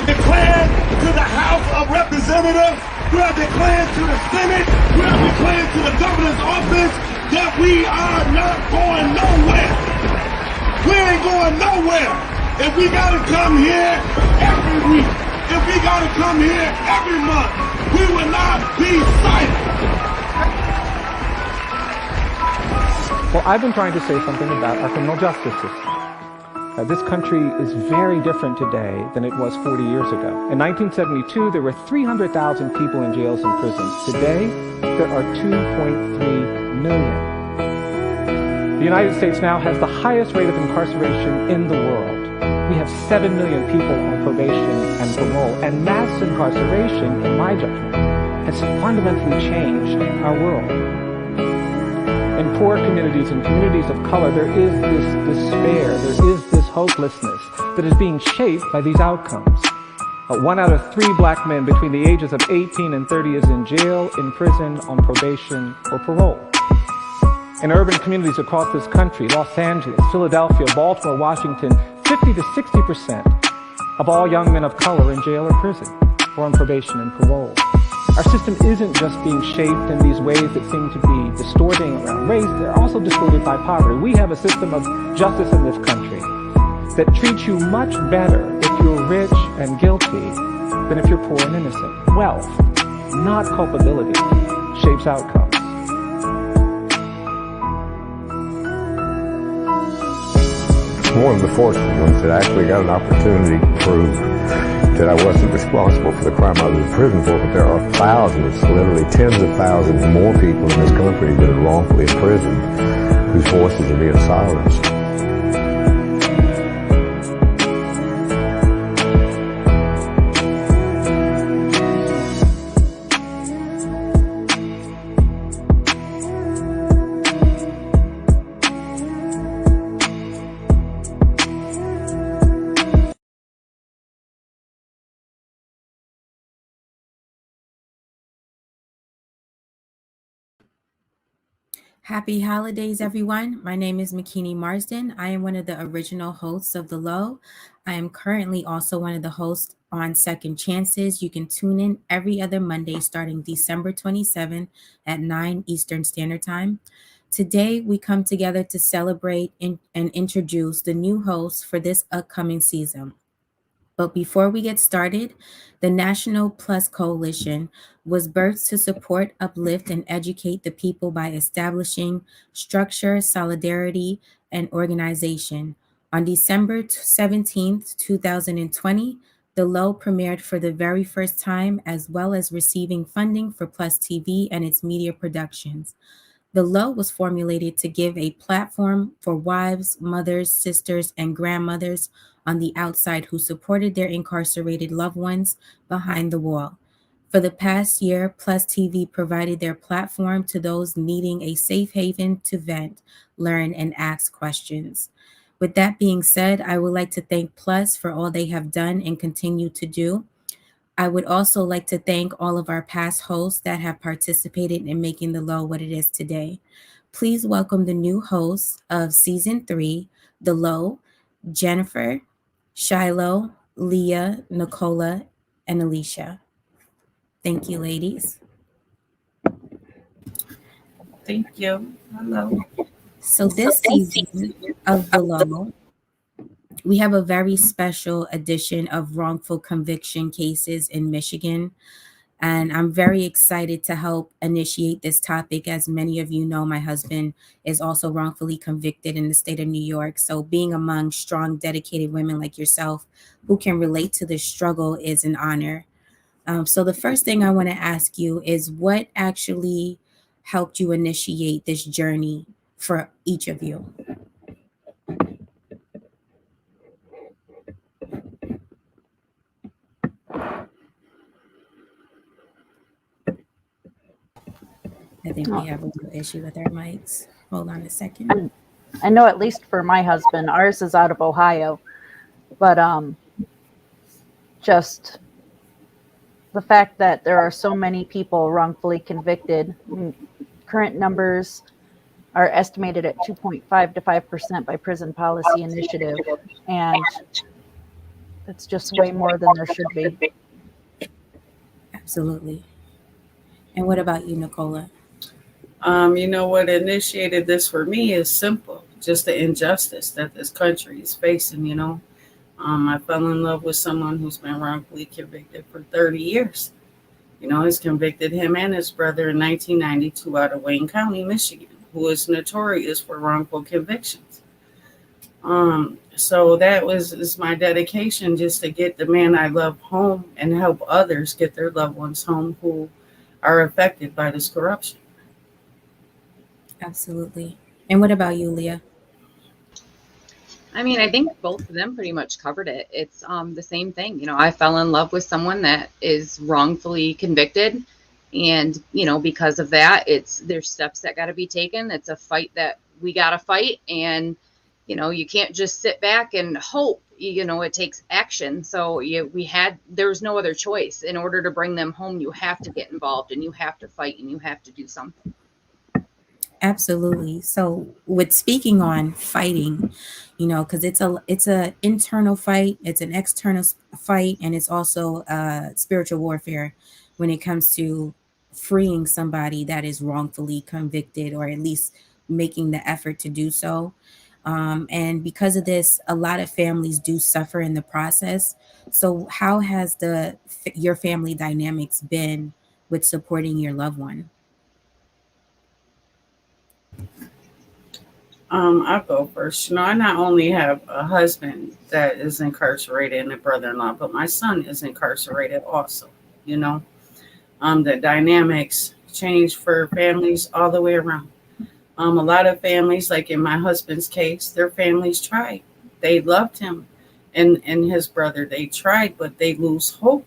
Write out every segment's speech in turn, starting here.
declared to the House of Representatives, we have declared to the Senate, we have declared to the governor's office that we are not going nowhere. We ain't going nowhere. If we gotta come here every week, if we gotta come here every month, we will not be silent. Well, I've been trying to say something about our criminal justice system. This country is very different today than it was 40 years ago. In 1972, there were 300,000 people in jails and prisons. Today, there are 2.3 million. The United States now has the highest rate of incarceration in the world. We have 7 million people on probation and parole, and mass incarceration, in my judgment, has fundamentally changed our world. In poor communities and communities of color, there is this despair, there is this hopelessness that is being shaped by these outcomes. 1 out of 3 black men between the ages of 18 and 30 is in jail, in prison, on probation, or parole. In urban communities across this country, Los Angeles, Philadelphia, Baltimore, Washington, 50 to 60% of all young men of color in jail or prison, or on probation and parole. Our system isn't just being shaped in these ways that seem to be distorting around race, they're also distorted by poverty. We have a system of justice in this country that treats you much better if you're rich and guilty than if you're poor and innocent. Wealth, not culpability, shapes outcomes. One of the fortunate ones that I actually got an opportunity to prove that I wasn't responsible for the crime I was in prison for, but there are thousands, literally tens of thousands more people in this country that are wrongfully imprisoned whose voices are being silenced. Happy holidays, everyone. My name is Makini Marsden. I am one of the original hosts of The Low. I am currently also one of the hosts on Second Chances. You can tune in every other Monday starting December 27 at 9 Eastern Standard Time. Today, we come together to celebrate and introduce the new hosts for this upcoming season. But before we get started, the National Plus Coalition was birthed to support, uplift, and educate the people by establishing structure, solidarity, and organization. On December 17th, 2020, The Low premiered for the very first time, as well as receiving funding for Plus TV and its media productions. The Low was formulated to give a platform for wives, mothers, sisters, and grandmothers on the outside who supported their incarcerated loved ones behind the wall. For the past year, Plus TV provided their platform to those needing a safe haven to vent, learn, and ask questions. With that being said, I would like to thank Plus for all they have done and continue to do. I would also like to thank all of our past hosts that have participated in making The Low what it is today. Please welcome the new hosts of Season 3, The Low, Jennifer, Shiloh, Leah, Nicola, and Alicia. Thank you, ladies. Thank you. Hello. So this season of The Low, we have a very special edition of wrongful conviction cases in Michigan. And I'm very excited to help initiate this topic. As many of you know, my husband is also wrongfully convicted in the state of New York. So being among strong, dedicated women like yourself who can relate to this struggle is an honor. So the first thing I want to ask you is what actually helped you initiate this journey for each of you? I think we have a little issue with our mics. Hold on a second. I know at least for my husband, ours is out of Ohio, but just the fact that there are so many people wrongfully convicted. Current numbers are estimated at 2.5 to 5% by Prison Policy Initiative, and It's just way more than there should be. Absolutely. And what about you, Nicola? You know what initiated this for me is simple, just the injustice that this country is facing. I fell in love with someone who's been wrongfully convicted for 30 years. He's convicted him and his brother in 1992 out of Wayne County, Michigan, who is notorious for wrongful convictions. So that is my dedication, just to get the man I love home and help others get their loved ones home who are affected by this corruption. Absolutely. And what about you, Leah? I mean, I think both of them pretty much covered it. It's the same thing. I fell in love with someone that is wrongfully convicted. And, because of that, there's steps that got to be taken. It's a fight that we got to fight. And, you can't just sit back and hope, it takes action. So there was no other choice. In order to bring them home, you have to get involved and you have to fight and you have to do something. Absolutely. So with speaking on fighting, because it's a internal fight, it's an external fight, and it's also spiritual warfare when it comes to freeing somebody that is wrongfully convicted, or at least making the effort to do so. And because of this, a lot of families do suffer in the process. So how has your family dynamics been with supporting your loved one? I'll go first. I not only have a husband that is incarcerated and a brother-in-law, but my son is incarcerated also. The dynamics change for families all the way around. A lot of families, like in my husband's case, their families tried. They loved him and his brother. They tried, but they lose hope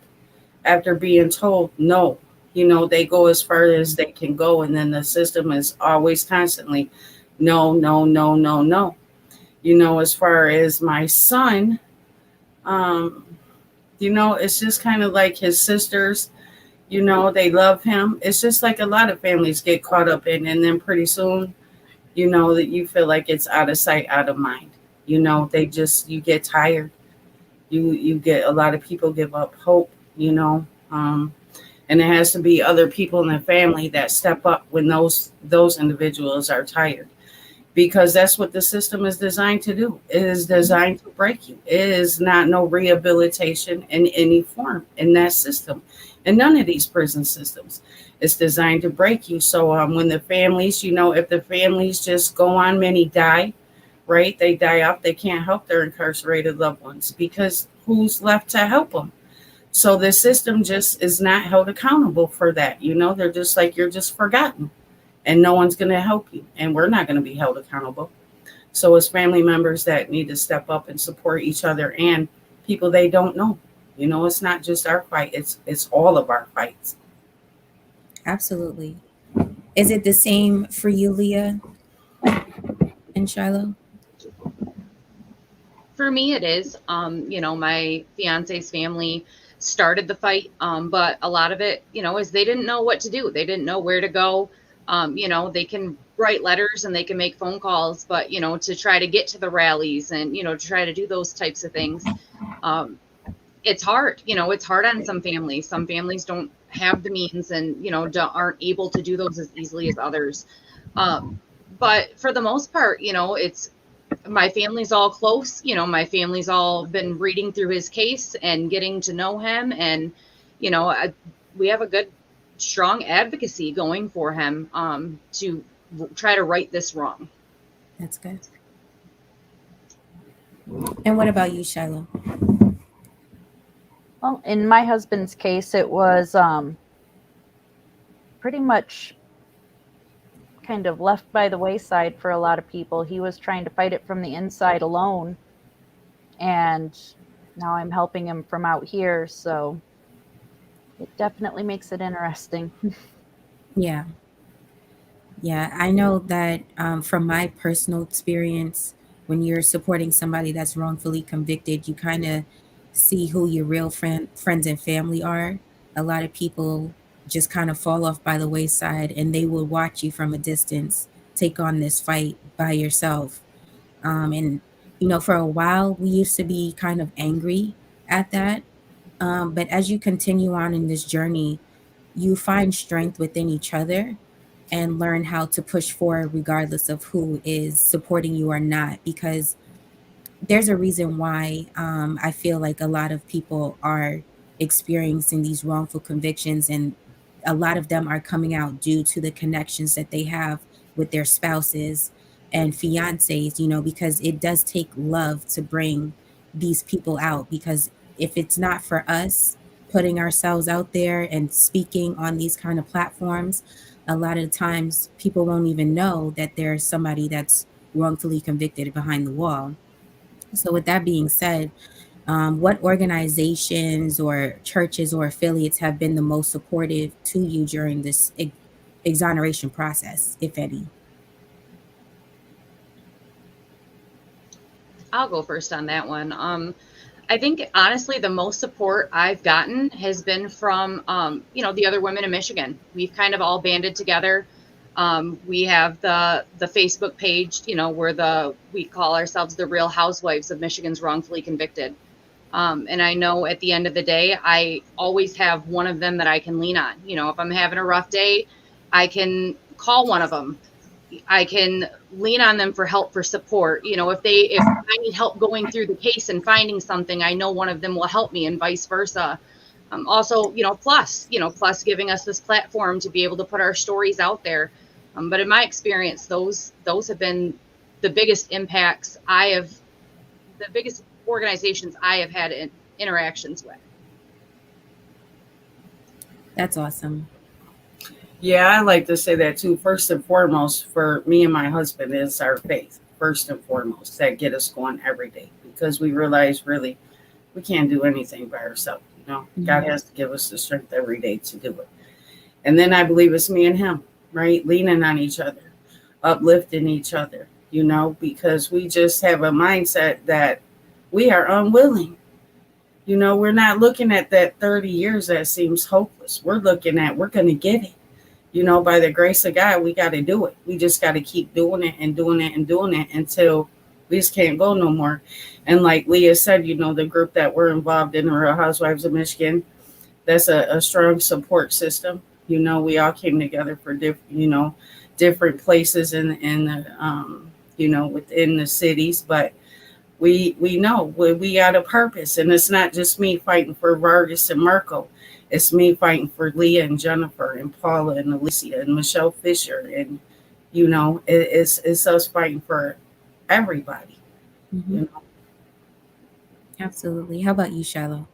after being told no. They go as far as they can go, and then the system is always constantly no, no, no, no, no. As far as my son, it's just kind of like his sisters, they love him. It's just like a lot of families get caught up in, and then pretty soon, that you feel like it's out of sight, out of mind. You get tired. You get, a lot of people give up hope, and it has to be other people in the family that step up when those individuals are tired. Because that's what the system is designed to do. It is designed to break you. It is not no rehabilitation in any form in that system. In none of these prison systems. It's designed to break you. So when the families, if the families just go on, many die, right? They die off. They can't help their incarcerated loved ones because who's left to help them? So the system just is not held accountable for that. They're just like, you're just forgotten. And no one's going to help you. And we're not going to be held accountable. So it's family members that need to step up and support each other and people they don't know. It's not just our fight. It's all of our fights. Absolutely. Is it the same for you, Leah and Shiloh? For me, it is. My fiance's family started the fight, but a lot of it, is they didn't know what to do. They didn't know where to go. They can write letters and they can make phone calls, but, to try to get to the rallies and, to try to do those types of things, it's hard. It's hard on some families. Some families don't have the means and, aren't able to do those as easily as others. But for the most part, it's my family's all close. My family's all been reading through his case and getting to know him. And, we have a good, strong advocacy going for him to try to right this wrong. That's good. And what about you, Shiloh? Well, in my husband's case, it was pretty much kind of left by the wayside for a lot of people. He was trying to fight it from the inside alone. And now I'm helping him from out here. So it definitely makes it interesting. Yeah. Yeah, I know that from my personal experience, when you're supporting somebody that's wrongfully convicted, you kind of see who your real friends and family are. A lot of people just kind of fall off by the wayside and they will watch you from a distance take on this fight by yourself. And, for a while, we used to be kind of angry at that. But as you continue on in this journey, you find strength within each other and learn how to push forward regardless of who is supporting you or not. Because there's a reason why I feel like a lot of people are experiencing these wrongful convictions, and a lot of them are coming out due to the connections that they have with their spouses and fiancés, because it does take love to bring these people out. Because if it's not for us putting ourselves out there and speaking on these kind of platforms, a lot of times people won't even know that there's somebody that's wrongfully convicted behind the wall. So, with that being said, what organizations or churches or affiliates have been the most supportive to you during this exoneration process, if any? I'll go first on that one. I think honestly, the most support I've gotten has been from, the other women in Michigan. We've kind of all banded together. We have the Facebook page, where we call ourselves the Real Housewives of Michigan's Wrongfully Convicted. And I know at the end of the day, I always have one of them that I can lean on. If I'm having a rough day, I can call one of them. I can lean on them for help, for support. If I need help going through the case and finding something, I know one of them will help me, and vice versa. Also, Plus giving us this platform to be able to put our stories out there. But in my experience, those have been the biggest impacts the biggest organizations I have had interactions with. That's awesome. Yeah, I like to say that too. First and foremost, for me and my husband, is our faith. First and foremost, that get us going every day, because we realize really we can't do anything by ourselves. God has to give us the strength every day to do it. And then I believe it's me and him, right? Leaning on each other, uplifting each other, because we just have a mindset that we are unwilling. We're not looking at that 30 years that seems hopeless. We're looking at, we're going to get it. By the grace of God, we got to do it. We just got to keep doing it and doing it and doing it until we just can't go no more. And like Leah said, the group that we're involved in, the Real Housewives of Michigan, that's a strong support system. We all came together for different places in the, within the cities, but we know we got a purpose, and it's not just me fighting for Vargas and Marco. It's me fighting for Leah and Jennifer and Paula and Alicia and Michelle Fisher, and it's us fighting for everybody. Mm-hmm. Absolutely. How about you, Shiloh?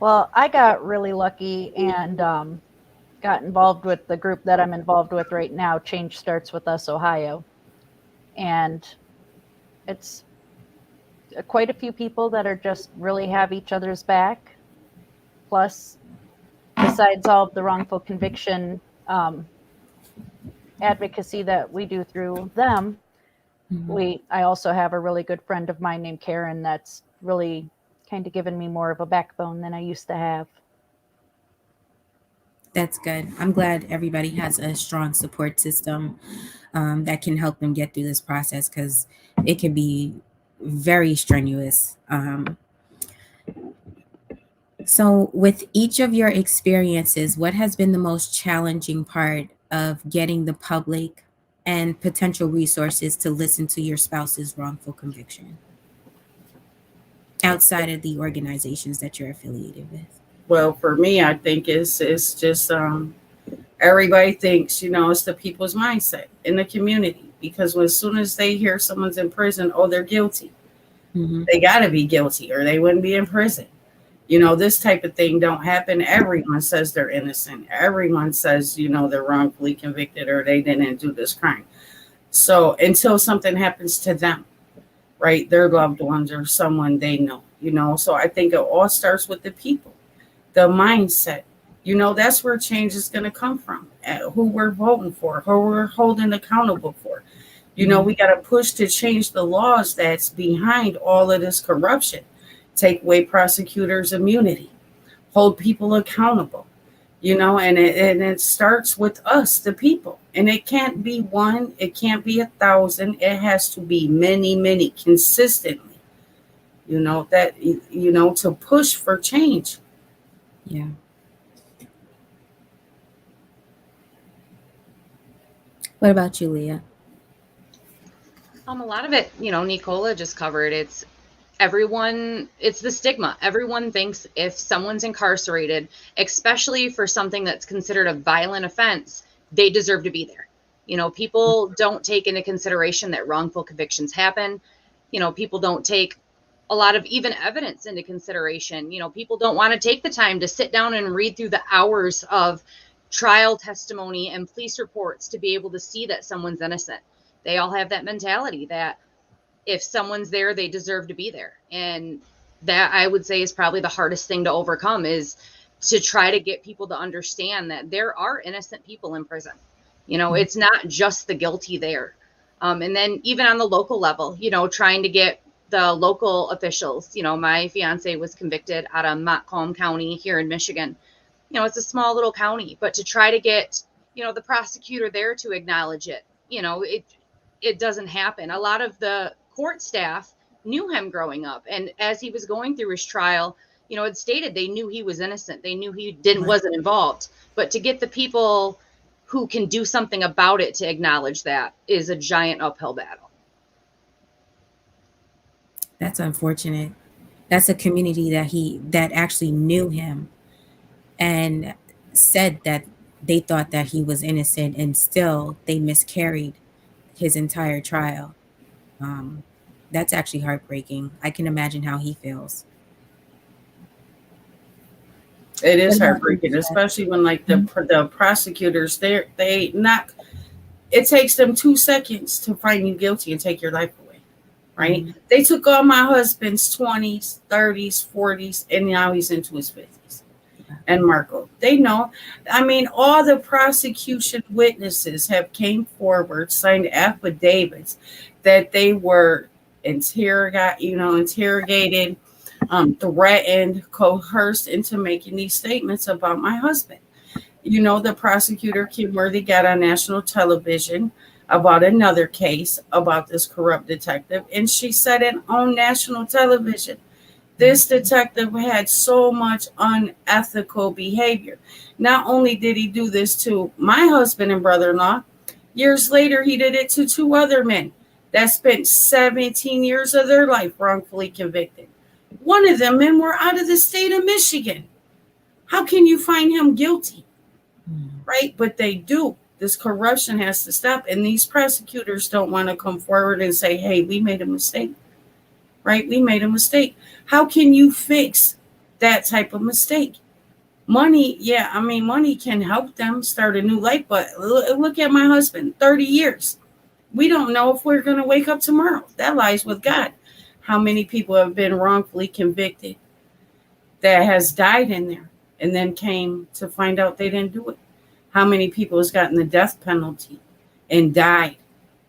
Well, I got really lucky and got involved with the group that I'm involved with right now, Change Starts With Us Ohio. And it's quite a few people that are just really have each other's back. Plus, besides all of the wrongful conviction advocacy that we do through them, I also have a really good friend of mine named Karen that's really kind of given me more of a backbone than I used to have. That's good. I'm glad everybody has a strong support system that can help them get through this process, because it can be very strenuous. So with each of your experiences, what has been the most challenging part of getting the public and potential resources to listen to your spouse's wrongful conviction outside of the organizations that you're affiliated with? Well, for me, I think it's just everybody thinks, it's the people's mindset in the community, because as soon as they hear someone's in prison, they're guilty. Mm-hmm. They got to be guilty or they wouldn't be in prison. This type of thing don't happen. Everyone says they're innocent. Everyone says, they're wrongfully convicted or they didn't do this crime. So until something happens to them, right, their loved ones or someone they know, so I think it all starts with the people, the mindset. That's where change is going to come from, who we're voting for, who we're holding accountable for. We got to push to change the laws that's behind all of this corruption. Take away prosecutors' immunity, hold people accountable, and it starts with us, the people. And it can't be one, it can't be 1,000. It has to be many, many consistently. that, to push for change. Yeah. What about you, Leah? A lot of it, Nicola just covered. It's the stigma. Everyone thinks if someone's incarcerated, especially for something that's considered a violent offense, they deserve to be there. People don't take into consideration that wrongful convictions happen. People don't take a lot of even evidence into consideration. People don't want to take the time to sit down and read through the hours of trial testimony and police reports to be able to see that someone's innocent. They all have that mentality that if someone's there, they deserve to be there. And that, I would say, is probably the hardest thing to overcome, is to try to get people to understand that there are innocent people in prison. It's not just the guilty there. And then even on the local level, trying to get the local officials, my fiance was convicted out of Montcalm County here in Michigan. It's a small little county, but to try to get, the prosecutor there to acknowledge it, it doesn't happen. A lot of the court staff knew him growing up, and as he was going through his trial, it stated they knew he was innocent. They knew he wasn't involved. But to get the people who can do something about it to acknowledge that is a giant uphill battle. That's unfortunate. That's a community that actually knew him and said that they thought that he was innocent, and still they miscarried his entire trial. That's actually heartbreaking. I can imagine how he feels. It is heartbreaking, especially when the prosecutors, it takes them 2 seconds to find you guilty and take your life away, right? Mm-hmm. They took all my husband's 20s, 30s, 40s, and now he's into his 50s. And Marco, they know. I mean, all the prosecution witnesses have came forward, signed affidavits that they were interrogated, threatened, coerced into making these statements about my husband. The prosecutor, Kim Worthy, got on national television about another case about this corrupt detective, and she said it on national television. This detective had so much unethical behavior. Not only did he do this to my husband and brother-in-law, years later, he did it to 2 other men that spent 17 years of their life wrongfully convicted. One of them men were out of the state of Michigan. How can you find him guilty? Right? But they do. This corruption has to stop. And these prosecutors don't want to come forward and say, hey, we made a mistake. Right? We made a mistake. How can you fix that type of mistake? Money, money can help them start a new life. But look at my husband, 30 years. We don't know if we're going to wake up tomorrow. That lies with God. How many people have been wrongfully convicted that has died in there and then came to find out they didn't do it? How many people has gotten the death penalty and died,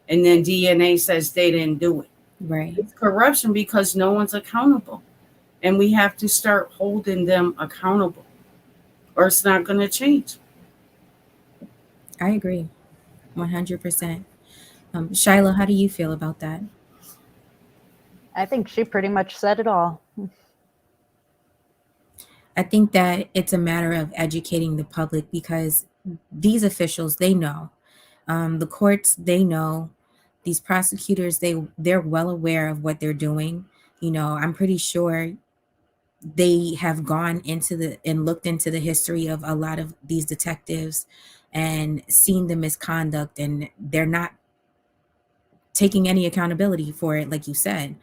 and then DNA says they didn't do it? Right. It's corruption because no one's accountable. And we have to start holding them accountable, or it's not going to change. I agree 100%. Shiloh, how do you feel about that? I think she pretty much said it all. I think that it's a matter of educating the public, because these officials, they know. The courts, they know. These prosecutors, they're well aware of what they're doing. I'm pretty sure they have gone into and looked into the history of a lot of these detectives and seen the misconduct, and they're not taking any accountability for it, like you said.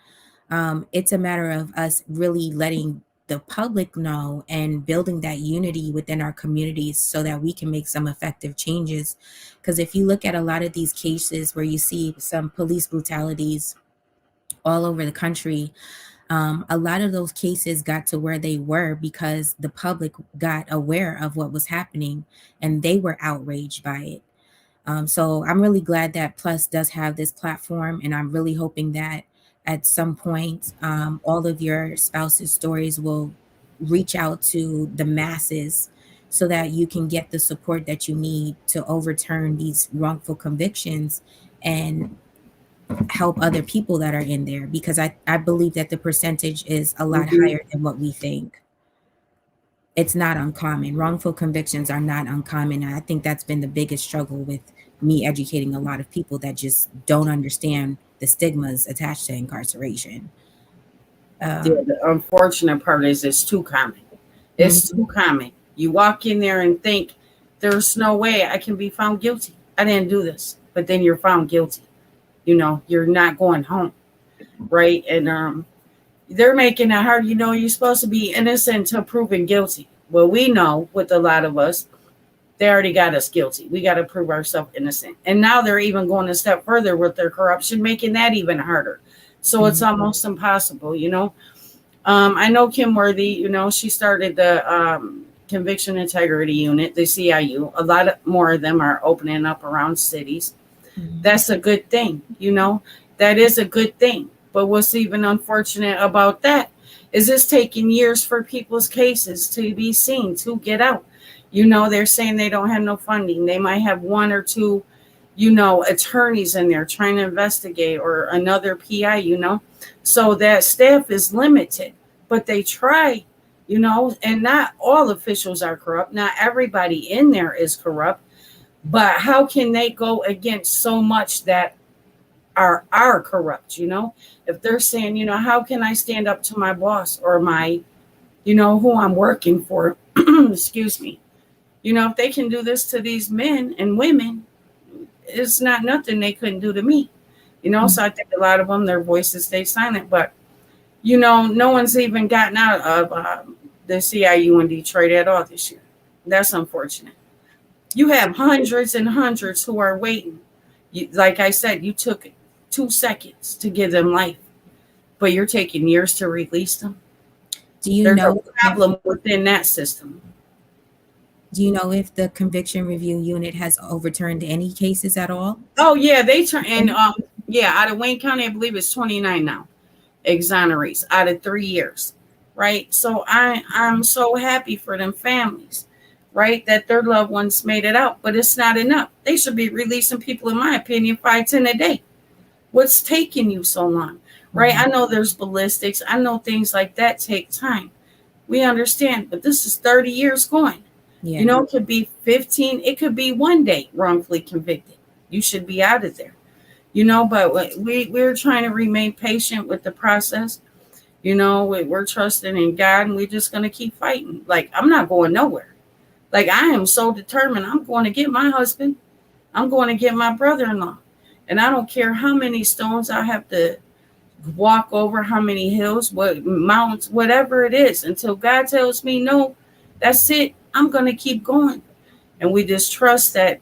It's a matter of us really letting the public know and building that unity within our communities so that we can make some effective changes. Because if you look at a lot of these cases where you see some police brutalities all over the country, a lot of those cases got to where they were because the public got aware of what was happening and they were outraged by it. So I'm really glad that Plus does have this platform, and I'm really hoping that at some point, all of your spouse's stories will reach out to the masses so that you can get the support that you need to overturn these wrongful convictions and help other people that are in there, because I believe that the percentage is a lot Mhm. higher than what we think. It's not uncommon. Wrongful convictions are not uncommon. I think that's been the biggest struggle with me educating a lot of people that just don't understand the stigmas attached to incarceration. Yeah, the unfortunate part is it's too common. It's Mhm. too common. You walk in there and think there's no way I can be found guilty. I didn't do this, but then you're found guilty. You know, you're not going home, right? And they're making it hard. You know, you're supposed to be innocent until proven guilty. Well, we know with a lot of us, they already got us guilty. We got to prove ourselves innocent. And now they're even going a step further with their corruption, making that even harder. So it's almost impossible, you know. I know Kim Worthy, you know, she started the Conviction Integrity Unit, the CIU. A lot more of them are opening up around cities. That's a good thing, you know. That is a good thing. But what's even unfortunate about that is it's taking years for people's cases to be seen, to get out. You know, they're saying they don't have no funding. They might have one or two, you know, attorneys in there trying to investigate, or another PI, you know. So that staff is limited, but they try, you know, and not all officials are corrupt. Not everybody in there is corrupt. But how can they go against so much that are corrupt, you know? If they're saying, you know, how can I stand up to my boss or my, you know, who I'm working for? Excuse me. You know, if they can do this to these men and women, it's not nothing they couldn't do to me. You know, so I think a lot of them, their voices stay silent. But, you know, no one's even gotten out of the CIU in Detroit at all this year. That's unfortunate. You have hundreds and hundreds who are waiting. Like I said, you took 2 seconds to give them life, but you're taking years to release them. Do you There's know a problem within that system. Do you know if the Conviction Review Unit has overturned any cases at all? Oh yeah, they turn and yeah, out of Wayne County, I believe it's 29 now. Exonerates out of 3 years, right? So I'm so happy for them families, right, that their loved ones made it out, but it's not enough. They should be releasing people, in my opinion, 5-10 a day. What's taking you so long, right? I know there's ballistics. I know things like that take time. We understand, but this is 30 years going. Yeah. You know, it could be 15. It could be one day wrongfully convicted. You should be out of there. You know, but we're trying to remain patient with the process. You know, we're trusting in God, and we're just going to keep fighting. Like, I'm not going nowhere. Like, I am so determined. I'm going to get my husband. I'm going to get my brother-in-law. And I don't care how many stones I have to walk over, how many hills, what mountains, whatever it is, until God tells me, no, that's it. I'm going to keep going. And we just trust that,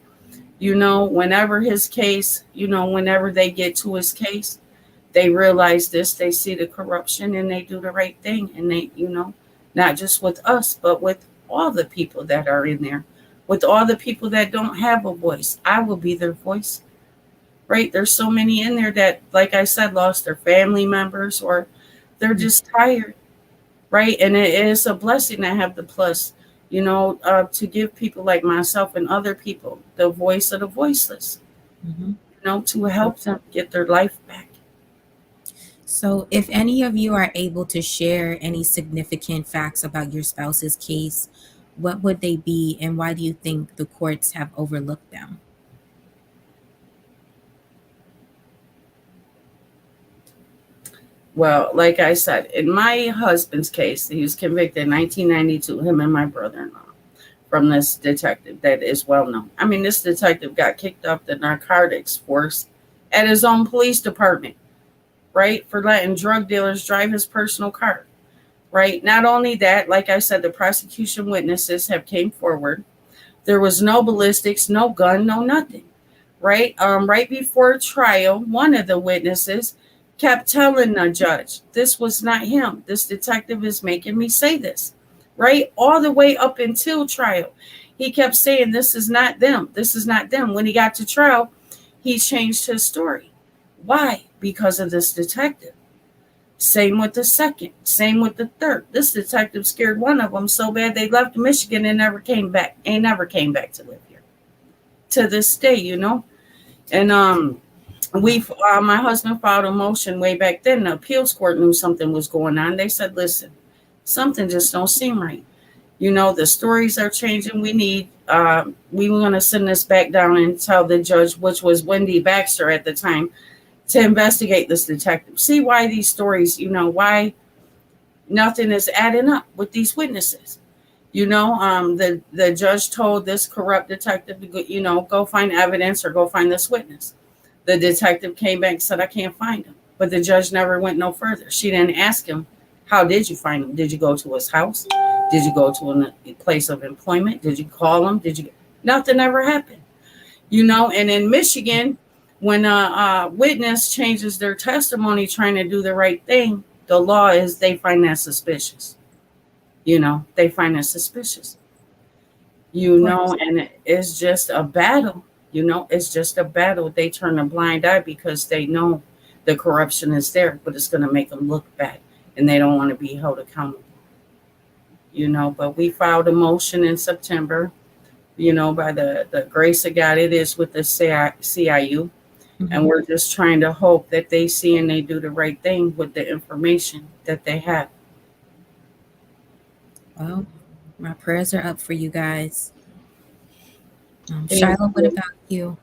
you know, whenever his case, you know, whenever they get to his case, they realize this, they see the corruption, and they do the right thing. And they, you know, not just with us, but with all the people that are in there, with all the people that don't have a voice. I will be their voice, right? There's so many in there that, like I said, lost their family members, or they're just tired, right? And it is a blessing to have the plus, you know, to give people like myself and other people the voice of the voiceless, you know, to help them get their life back. So, if any of you are able to share any significant facts about your spouse's case, what would they be, and why do you think the courts have overlooked them? Well, like I said, in my husband's case, he was convicted in 1992, him and my brother-in-law, from this detective that is well known. I mean, this detective got kicked off the narcotics force at his own police department, right, for letting drug dealers drive his personal car, right? Not only that, like I said, the prosecution witnesses have came forward. There was no ballistics, no gun, no nothing, right? Right before trial, one of the witnesses kept telling the judge, this was not him. This detective is making me say this, right? All the way up until trial. He kept saying, this is not them. This is not them. When he got to trial, he changed his story. Why? Because of this detective. Same with the second. Same with the third. This detective scared one of them so bad they left Michigan and never came back. Ain't never came back to live here. To this day, you know? And My husband filed a motion way back then. The appeals court knew something was going on. They said, listen, something just don't seem right. The stories are changing. We want to send this back down and tell the judge, which was Wendy Baxter at the time, to investigate this detective. See why these stories, why nothing is adding up with these witnesses. The judge told this corrupt detective to go find evidence or go find this witness. The detective came back and said, I can't find him. But the judge never went no further. She didn't ask him, how did you find him? Did you go to his house? Did you go to a place of employment? Did you call him? Nothing ever happened. And in Michigan, when a witness changes their testimony trying to do the right thing, the law is they find that suspicious. They find it suspicious. And it's just a battle. It's just a battle. They turn a blind eye because they know the corruption is there, but it's going to make them look bad and they don't want to be held accountable. But we filed a motion in September, by the grace of God, it is with the CIU. And we're just trying to hope that they see and they do the right thing with the information that they have. Well, my prayers are up for you guys. Shiloh, what about you?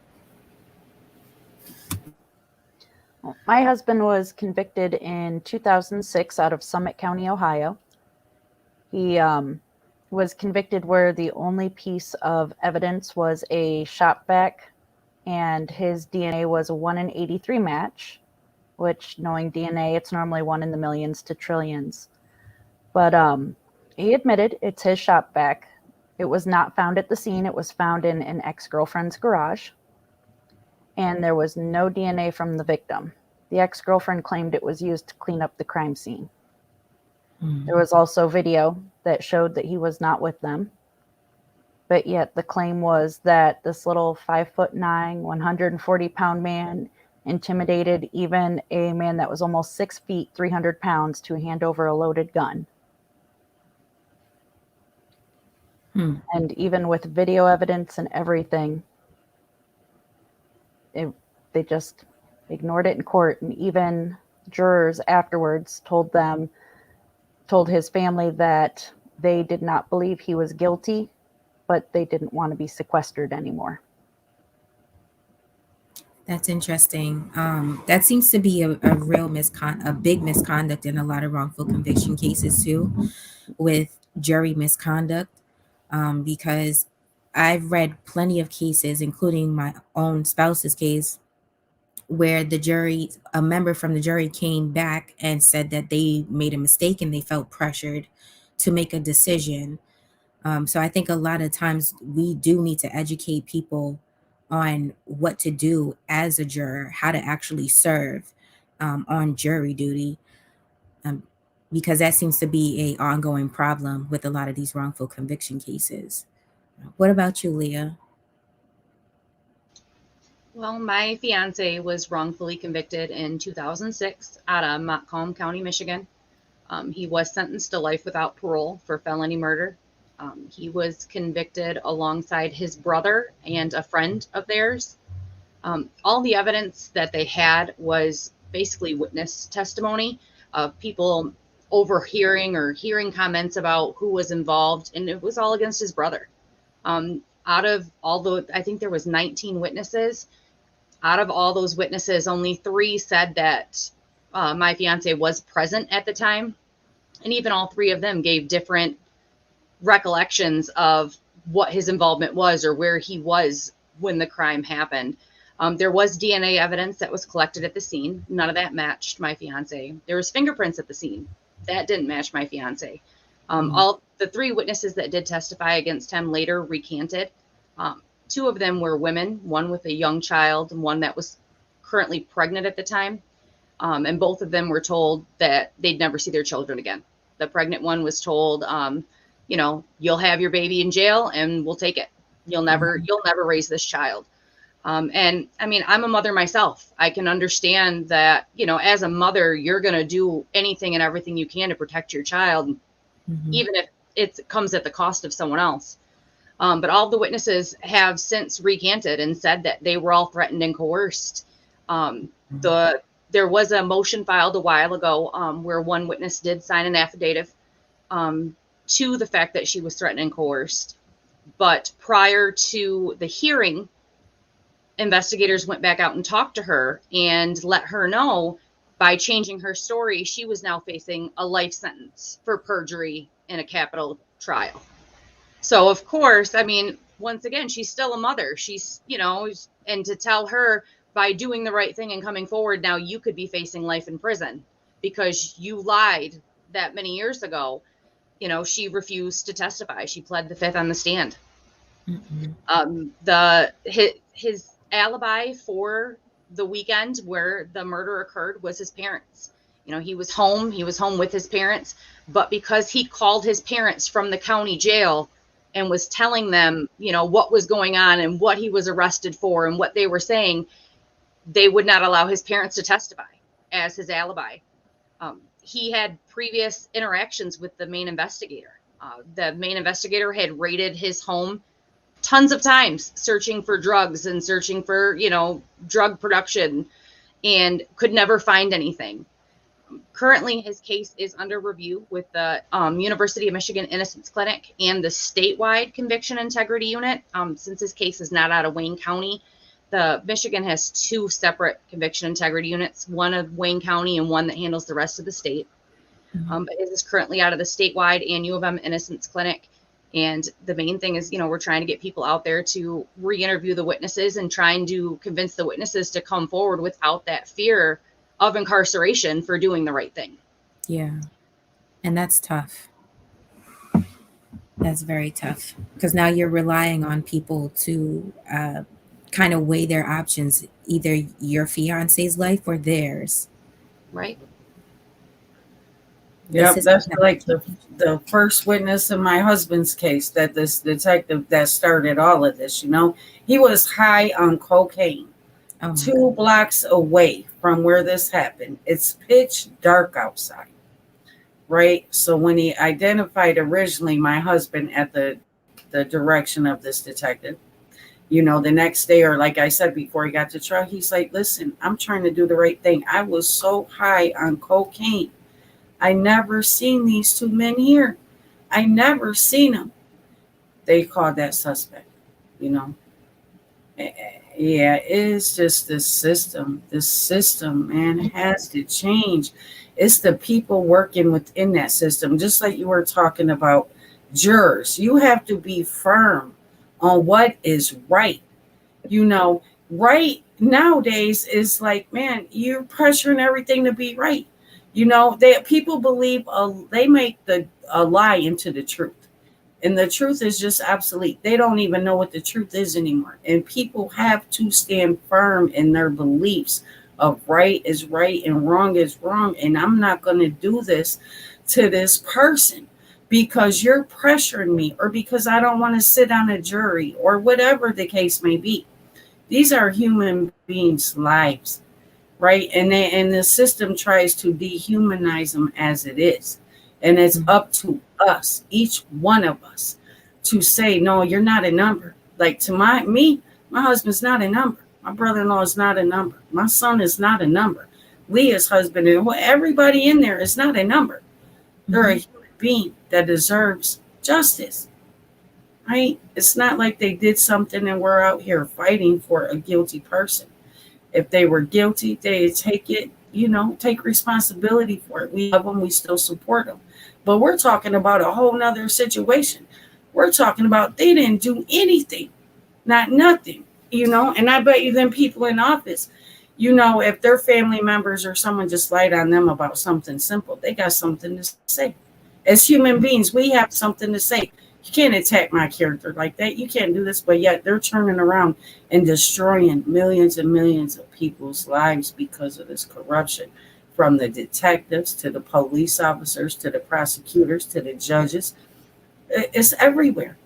My husband was convicted in 2006 out of Summit County, Ohio. He was convicted where the only piece of evidence was a shop vac, and his DNA was a 1 in 83 match, which, knowing DNA, it's normally 1 in the millions to trillions. But he admitted it's his shop vac. It was not found at the scene. It was found in an ex-girlfriend's garage. And there was no DNA from the victim. The ex-girlfriend claimed it was used to clean up the crime scene. There was also video that showed that he was not with them. But yet the claim was that this little 5'9", 140-pound man intimidated even a man that was almost 6 feet, 300 pounds to hand over a loaded gun. And even with video evidence and everything, they just ignored it in court. And even jurors afterwards told his family that they did not believe he was guilty, but they didn't want to be sequestered anymore. That's interesting. That seems to be a big misconduct in a lot of wrongful conviction cases too, with jury misconduct. Because I've read plenty of cases, including my own spouse's case, where a member from the jury came back and said that they made a mistake and they felt pressured to make a decision. So I think a lot of times we do need to educate people on what to do as a juror, how to actually serve on jury duty. Because that seems to be an ongoing problem with a lot of these wrongful conviction cases. What about you, Leah? Well, my fiance was wrongfully convicted in 2006 out of Montcalm County, Michigan. He was sentenced to life without parole for felony murder. He was convicted alongside his brother and a friend of theirs. All the evidence that they had was basically witness testimony of people overhearing or hearing comments about who was involved, and it was all against his brother. Out of I think there was 19 witnesses. Out of all those witnesses, only 3 said that my fiance was present at the time. And even all 3 of them gave different recollections of what his involvement was or where he was when the crime happened. There was DNA evidence that was collected at the scene. None of that matched my fiance. There was fingerprints at the scene. That didn't match my fiance. All the 3 witnesses that did testify against him later recanted. 2 of them were women, one with a young child and one that was currently pregnant at the time. And both of them were told that they'd never see their children again. The pregnant one was told, you'll have your baby in jail and we'll take it. You'll never raise this child. And I mean, I'm a mother myself. I can understand that, as a mother, you're going to do anything and everything you can to protect your child, even if it comes at the cost of someone else. But all the witnesses have since recanted and said that they were all threatened and coerced There was a motion filed a while ago where one witness did sign an affidavit to the fact that she was threatened and coerced. But prior to the hearing, investigators went back out and talked to her and let her know by changing her story, she was now facing a life sentence for perjury in a capital trial. So, of course, I mean, once again, she's still a mother. She's, and to tell her by doing the right thing and coming forward, now you could be facing life in prison because you lied that many years ago. She refused to testify. She pled the fifth on the stand. His alibi for the weekend where the murder occurred was his parents. He was home with his parents, but because he called his parents from the county jail and was telling them, what was going on and what he was arrested for and what they were saying, they would not allow his parents to testify as his alibi. He had previous interactions with the main investigator. The main investigator had raided his home tons of times, searching for drugs and searching for, drug production, and could never find anything. Currently, his case is under review with the University of Michigan Innocence Clinic and the statewide Conviction Integrity Unit. Since his case is not out of Wayne County, the Michigan has two separate conviction integrity units, one of Wayne County and one that handles the rest of the state. But it is currently out of the statewide and U of M Innocence Clinic. And the main thing is, we're trying to get people out there to re-interview the witnesses and trying to convince the witnesses to come forward without that fear of incarceration for doing the right thing. Yeah. And that's tough. That's very tough because now you're relying on people to kind of weigh their options, either your fiance's life or theirs. Right. Yep, that's like the first witness in my husband's case, that this detective that started all of this, he was high on cocaine. 2 blocks away from where this happened. It's pitch dark outside, right? So when he identified originally my husband at the direction of this detective, the next day, or like I said, before he got to trial, he's like, listen, I'm trying to do the right thing. I was so high on cocaine. I never seen these 2 men here. I never seen them. They called that suspect, Yeah, it's just this system. This system, man, has to change. It's the people working within that system. Just like you were talking about jurors. You have to be firm on what is right. Right nowadays is like, man, you're pressuring everything to be right. People believe they make a lie into the truth. And the truth is just obsolete. They don't even know what the truth is anymore. And people have to stand firm in their beliefs of right is right and wrong is wrong. And I'm not going to do this to this person because you're pressuring me or because I don't want to sit on a jury or whatever the case may be. These are human beings' lives, right? And the system tries to dehumanize them as it is. And it's up to us, each one of us, to say, no, you're not a number. Like to my husband's not a number. My brother-in-law is not a number. My son is not a number. Leah's husband and everybody in there is not a number. They're a human being that deserves justice, right? It's not like they did something and we're out here fighting for a guilty person. If they were guilty, they take it, take responsibility for it. We love them. We still support them. But we're talking about a whole nother situation. We're talking about they didn't do anything, not nothing, and I bet you them people in office, if their family members or someone just lied on them about something simple, they got something to say. As human beings, we have something to say. You can't attack my character like that. You can't do this, but yet they're turning around and destroying millions and millions of people's lives because of this corruption. From the detectives to the police officers to the prosecutors to the judges, it's everywhere.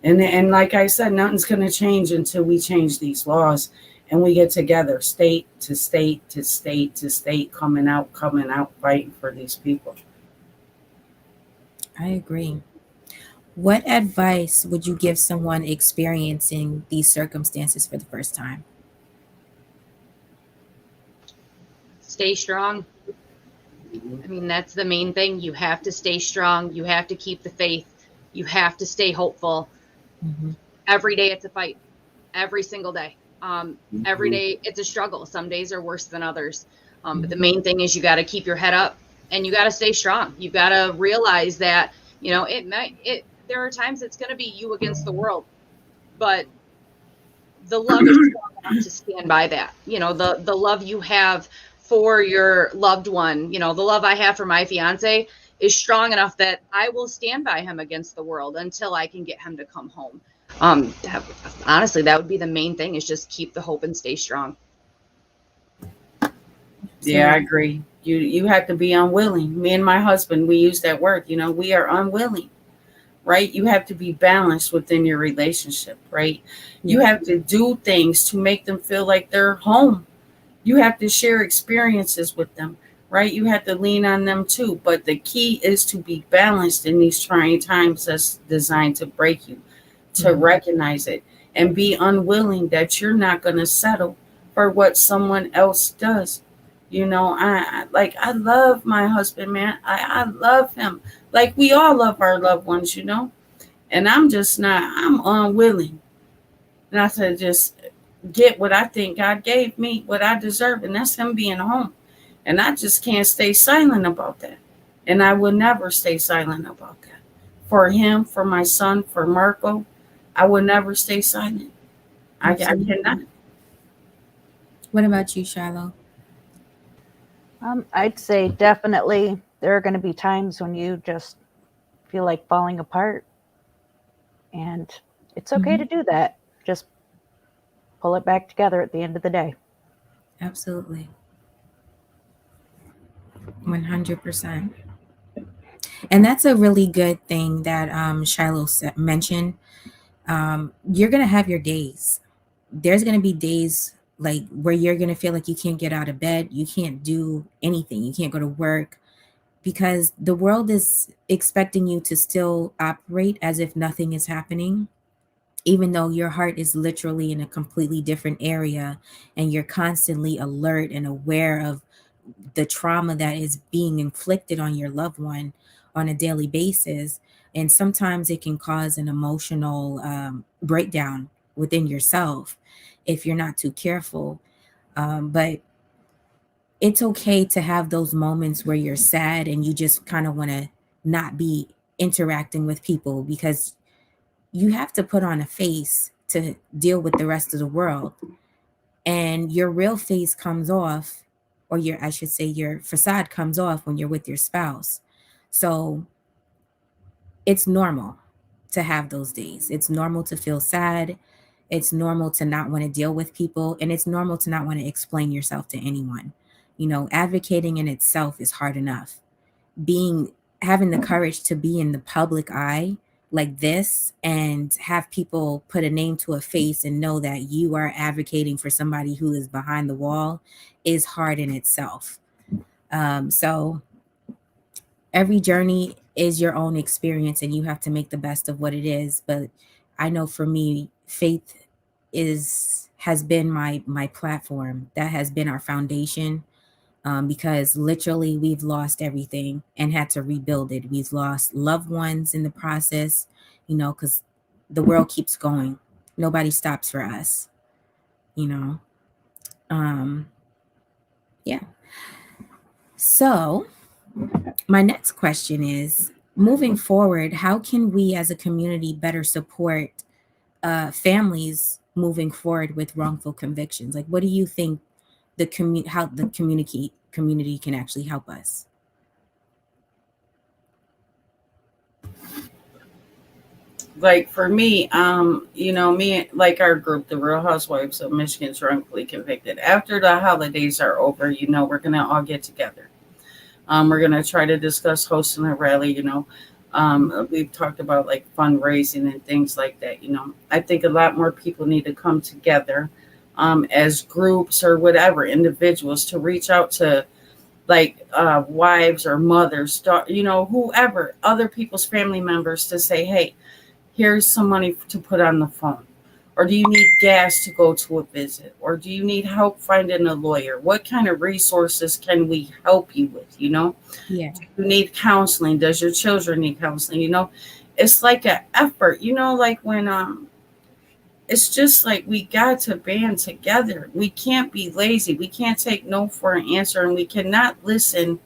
And like I said, nothing's going to change until we change these laws and we get together, state to state to state to state, coming out, fighting for these people. I agree. What advice would you give someone experiencing these circumstances for the first time? stay strong. I mean, that's the main thing. You have to stay strong. You have to keep the faith. You have to stay hopeful. Every day it's a fight. Every single day. Every day it's a struggle. Some days are worse than others. But the main thing is you got to keep your head up and you got to stay strong. You got to realize that, you know, there are times it's going to be you against the world, but the love is strong enough to stand by that. You know, the love you have for your loved one, you know, the love I have for my fiance is strong enough that I will stand by him against the world until I can get him to come home. Honestly, that would be the main thing, is just keep the hope and stay strong. Yeah, I agree. You have to be unwilling. Me and my husband, we use that word, you know, we are unwilling, right? You have to be balanced within your relationship, right? You have to do things to make them feel like they're home. You have to share experiences with them, right? You have to lean on them too. But the key is to be balanced in these trying times that's designed to break you, to recognize it and be unwilling that you're not going to settle for what someone else does. You know, I love my husband, man. I love him. Like we all love our loved ones, you know, and I'm unwilling not to just get what I think God gave me, what I deserve, and that's him being home. And I just can't stay silent about that. And I will never stay silent about that. For him, for my son, for Marco, I will never stay silent. I cannot. What about you, Shiloh? I'd say definitely there are going to be times when you just feel like falling apart. And it's okay to do that. Just pull it back together at the end of the day. Absolutely. 100%. And that's a really good thing that Shiloh mentioned. You're going to have your days. There's going to be days like where you're going to feel like you can't get out of bed. You can't do anything. You can't go to work because the world is expecting you to still operate as if nothing is happening, even though your heart is literally in a completely different area and you're constantly alert and aware of the trauma that is being inflicted on your loved one on a daily basis. And sometimes it can cause an emotional breakdown within yourself if you're not too careful. But it's okay to have those moments where you're sad and you just kind of want to not be interacting with people, because you have to put on a face to deal with the rest of the world. And your real face comes off, or your facade comes off when you're with your spouse. So it's normal to have those days. It's normal to feel sad. It's normal to not want to deal with people. And it's normal to not want to explain yourself to anyone. You know, advocating in itself is hard enough. Having the courage to be in the public eye like this and have people put a name to a face and know that you are advocating for somebody who is behind the wall is hard in itself. So every journey is your own experience and you have to make the best of what it is. But I know for me, faith has been my platform. That has been our foundation. Because literally we've lost everything and had to rebuild it. We've lost loved ones in the process, you know, because the world keeps going. Nobody stops for us, you know. Yeah. So my next question is, moving forward, how can we as a community better support families moving forward with wrongful convictions? Like, what do you think how the community can actually help us? Like for me, you know, me, like our group, the Real Housewives of Michigan's Wrongfully Convicted, after the holidays are over, you know, we're going to all get together. We're going to try to discuss hosting a rally, you know. We've talked about like fundraising and things like that, you know. I think a lot more people need to come together as groups or whatever, individuals, to reach out to like wives or mothers, you know, whoever, other people's family members, to say, hey, here's some money to put on the phone, Or do you need gas to go to a visit? Or do you need help finding a lawyer? What kind of resources can we help you with? You know, Yeah. you need counseling. Does your children need counseling? You know, it's like an effort, you know, like when it's just like we got to band together. We can't be lazy. We can't take no for an answer, and we cannot listen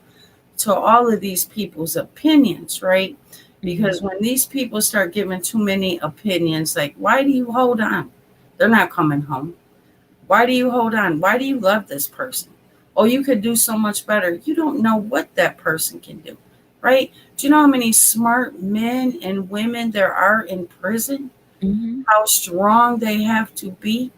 to all of these people's opinions, right? Because when these people start giving too many opinions, like, why do you hold on? They're not coming home. Why do you hold on? Why do you love this person? Oh, you could do so much better. You don't know what that person can do, right? Do you know how many smart men and women there are in prison? Mhm. How strong they have to be,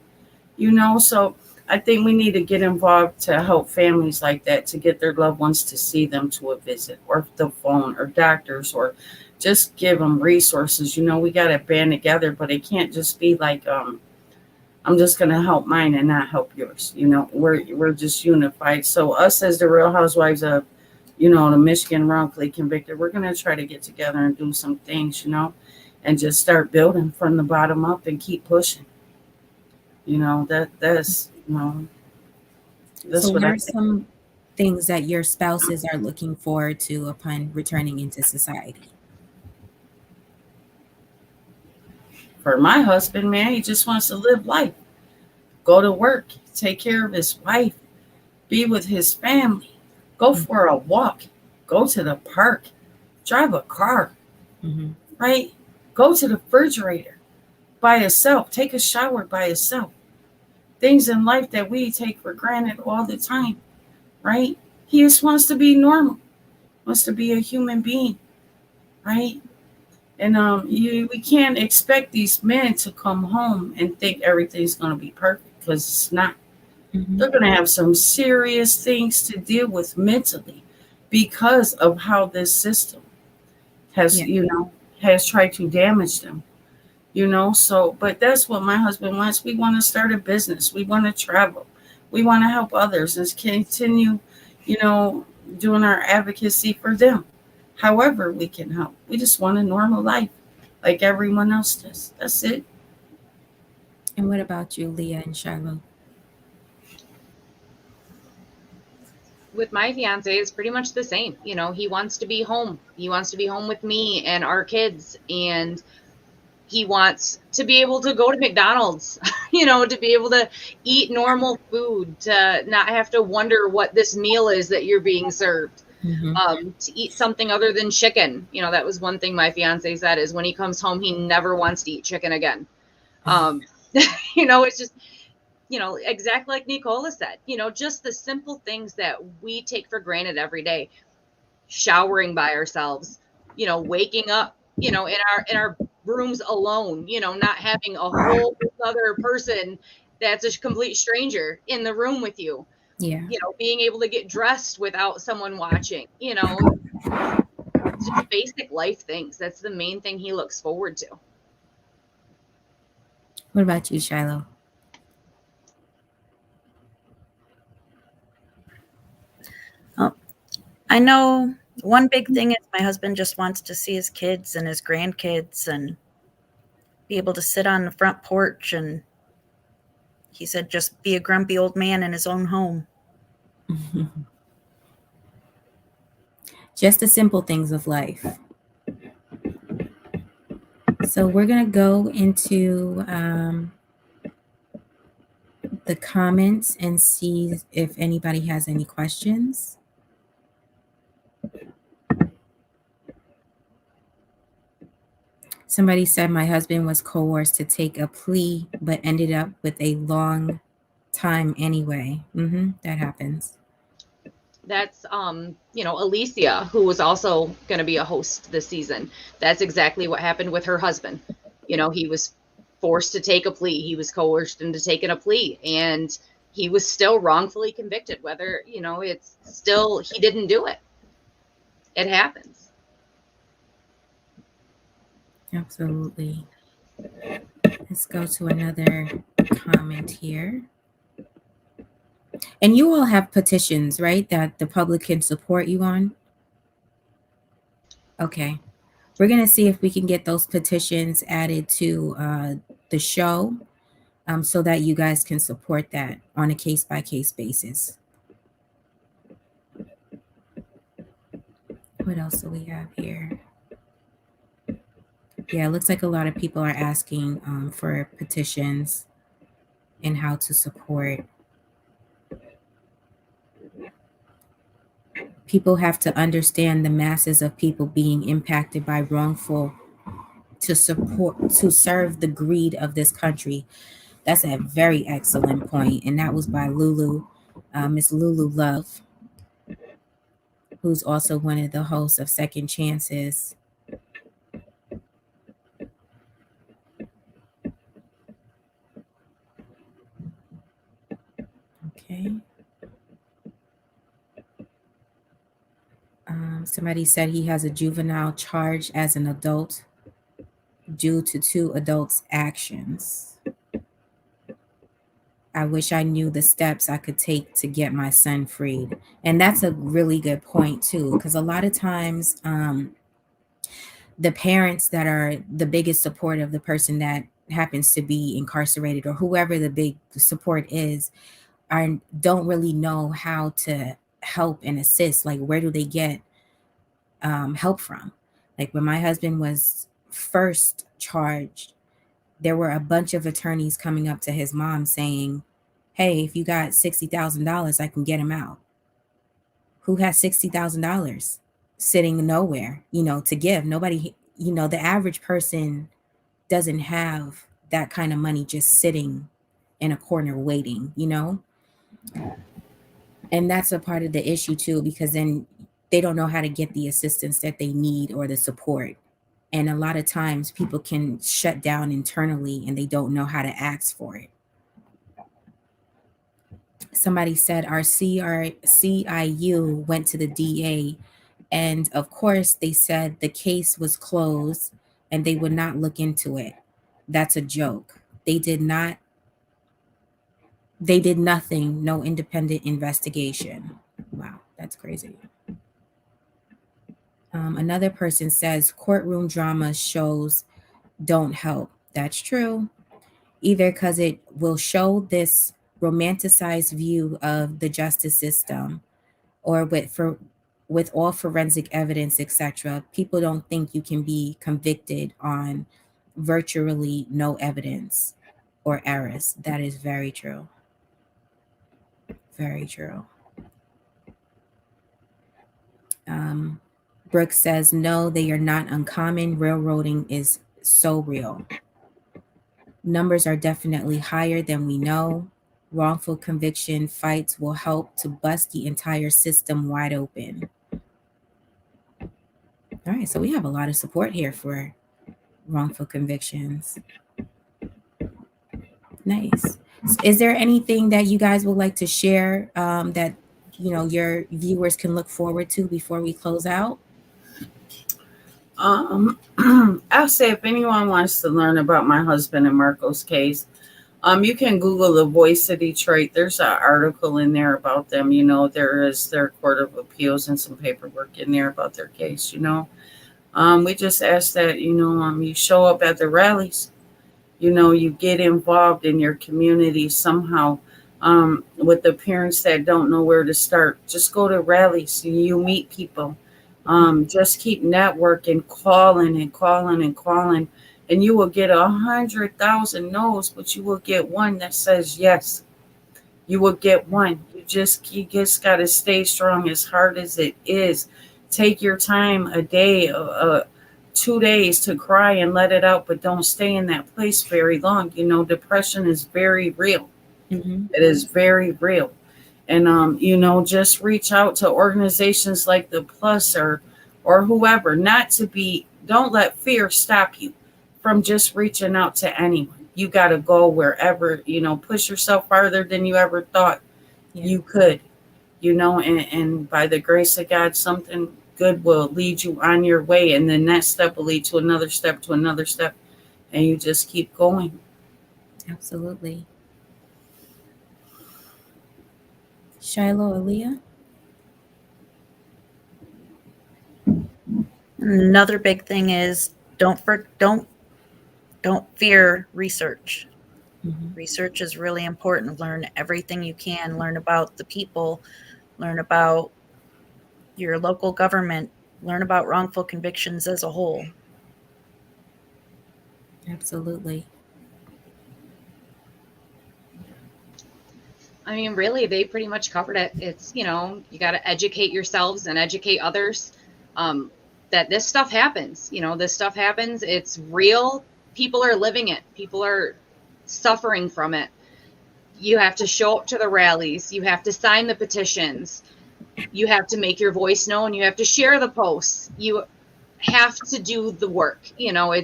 you know? So I think we need to get involved to help families like that, to get their loved ones to see them to a visit, or the phone, or doctors, or just give them resources. You know, we got to band together, but it can't just be like, I'm just going to help mine and not help yours. You know, we're just unified. So us as the Real Housewives of, you know, the Michigan wrongfully convicted, we're going to try to get together and do some things, you know, and just start building from the bottom up and keep pushing. You know, that's, you know, that's So, what what I are think. some things that your spouses are looking forward to upon returning into society? For my husband, man, he just wants to live life, go to work, take care of his wife, be with his family, go for a walk, go to the park, drive a car, Mm-hmm. right? Go to the refrigerator by himself, take a shower by himself. Things in life that we take for granted all the time, right? He just wants to be normal, wants to be a human being, right? And we can't expect these men to come home and think everything's going to be perfect, because it's not. Mm-hmm. They're going to have some serious things to deal with mentally because of how this system has, Yeah. you know, has tried to damage them. You know, so, but that's what my husband wants. We want to start a business. We want to travel. We want to help others and continue, you know, doing our advocacy for them. However, we can help. We just want a normal life like everyone else does. That's it. And what about you, Leah and Shiloh? With my fiance, it's pretty much the same. You know, he wants to be home. He wants to be home with me and our kids, and he wants to be able to go to McDonald's, you know, to be able to eat normal food, to not have to wonder what this meal is that you're being served. Mm-hmm. To eat something other than chicken. You know, that was one thing my fiance said, is when he comes home, he never wants to eat chicken again. You know, it's just, you know, exactly like Nicola said, you know, just the simple things that we take for granted every day. Showering by ourselves, you know, waking up, you know, in our rooms alone, you know, not having a whole other person that's a complete stranger in the room with you, Yeah. you know, being able to get dressed without someone watching, you know, just basic life things. That's the main thing he looks forward to. What about you, Shiloh? I know one big thing is my husband just wants to see his kids and his grandkids and be able to sit on the front porch, and he said just be a grumpy old man in his own home. Just the simple things of life. So we're going to go into the comments and see if anybody has any questions. Somebody said my husband was coerced to take a plea, but ended up with a long time anyway. That happens. That's you know, Alicia, who was also going to be a host this season. That's exactly what happened with her husband. You know, he was forced to take a plea. He was coerced into taking a plea, and he was still wrongfully convicted. Whether, you know, it's still, he didn't do it. It happens. Absolutely. Let's go to another comment here. And you all have petitions, right, that the public can support you on? Okay. We're going to see if we can get those petitions added to the show. so that you guys can support that on a case-by-case basis. What else do we have here? Yeah, it looks like a lot of people are asking for petitions and how to support. People have to understand the masses of people being impacted by wrongful to serve the greed of this country. That's a very excellent point, and that was by Lulu, Miss Lulu Love, who's also one of the hosts of Second Chances. Okay. Somebody said he has a juvenile charge as an adult due to 2 adults' actions. I wish I knew the steps I could take to get my son freed. And that's a really good point too, because a lot of times the parents that are the biggest support of the person that happens to be incarcerated, or whoever the big support is, don't really know how to help and assist. Like, where do they get help from? Like, when my husband was first charged, there were a bunch of attorneys coming up to his mom saying, hey, if you got $60,000, I can get him out. Who has $60,000 sitting nowhere, to give? Nobody, the average person doesn't have that kind of money just sitting in a corner waiting, And that's a part of the issue too, because then they don't know how to get the assistance that they need or the support. And a lot of times people can shut down internally and they don't know how to ask for it. Somebody said our CIU went to the DA, and of course they said the case was closed and they would not look into it. That's a joke. They did nothing, no independent investigation. Wow, that's crazy. Another person says courtroom drama shows don't help. That's true. Either because it will show this romanticized view of the justice system, or with all forensic evidence, etc., people don't think you can be convicted on virtually no evidence or errors. That is very true. Very true. Brooke says, no, they are not uncommon. Railroading is so real. Numbers are definitely higher than we know. Wrongful conviction fights will help to bust the entire system wide open. All right, so we have a lot of support here for wrongful convictions. Nice. Is there anything that you guys would like to share that your viewers can look forward to before we close out? I'll say if anyone wants to learn about my husband and Marco's case, you can Google the Voice of Detroit. There's an article in there about them. There is their Court of Appeals and some paperwork in there about their case. We just ask that you show up at the rallies. You get involved in your community somehow. With the parents that don't know where to start, just go to rallies. You meet people. Just keep networking, calling, and you will get 100,000 no's, but you will get one that says yes. You will get one. You just got to stay strong, as hard as it is. Take your time, a day, 2 days to cry and let it out, but don't stay in that place very long. Depression is very real. Mm-hmm. It is very real. And, just reach out to organizations like the Plus or whoever. Don't let fear stop you from just reaching out to anyone. You got to go wherever, push yourself farther than you ever thought you could, and by the grace of God, something good will lead you on your way. And then that step will lead to another step, and you just keep going. Absolutely. Shiloh, Aaliyah? Another big thing is don't fear research. Mhm. Research is really important. Learn everything you can. Learn about the people. Learn about your local government. Learn about wrongful convictions as a whole. Absolutely. I mean, really, they pretty much covered it. It's, you know, you got to educate yourselves and educate others that this stuff happens. You know, this stuff happens. It's real. People are living it. People are suffering from it. You have to show up to the rallies. You have to sign the petitions. You have to make your voice known. You have to share the posts. You have to do the work. You know,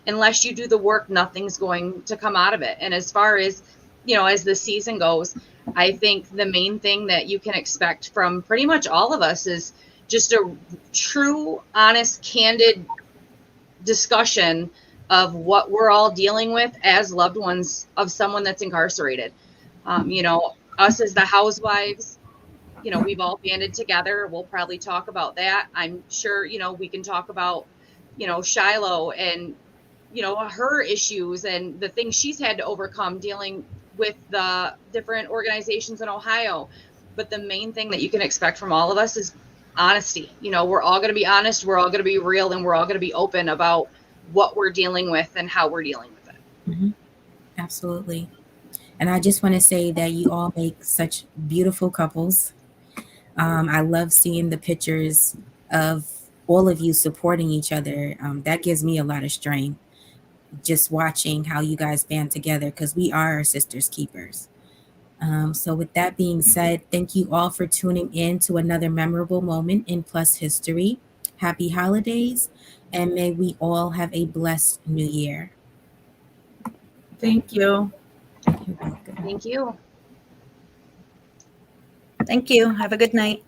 unless you do the work, nothing's going to come out of it. And as far as, you know, as the season goes, I think the main thing that you can expect from pretty much all of us is just a true, honest, candid discussion of what we're all dealing with as loved ones of someone that's incarcerated. You know, us as the housewives, you know, we've all banded together. We'll probably talk about that. I'm sure, you know, we can talk about, you know, Shiloh and, you know, her issues and the things she's had to overcome dealing with the different organizations in Ohio. But the main thing that you can expect from all of us is honesty. You know, we're all going to be honest, we're all going to be real, and we're all going to be open about what we're dealing with and how we're dealing with it. Mm-hmm. Absolutely. And I just want to say that you all make such beautiful couples. I love seeing the pictures of all of you supporting each other. That gives me a lot of strength, just watching how you guys band together, because we are our sisters' keepers. So with that being said, thank you all for tuning in to another memorable moment in Plus history. Happy holidays, and may we all have a blessed new year. Thank you. You're welcome. Thank you. Thank you. Have a good night.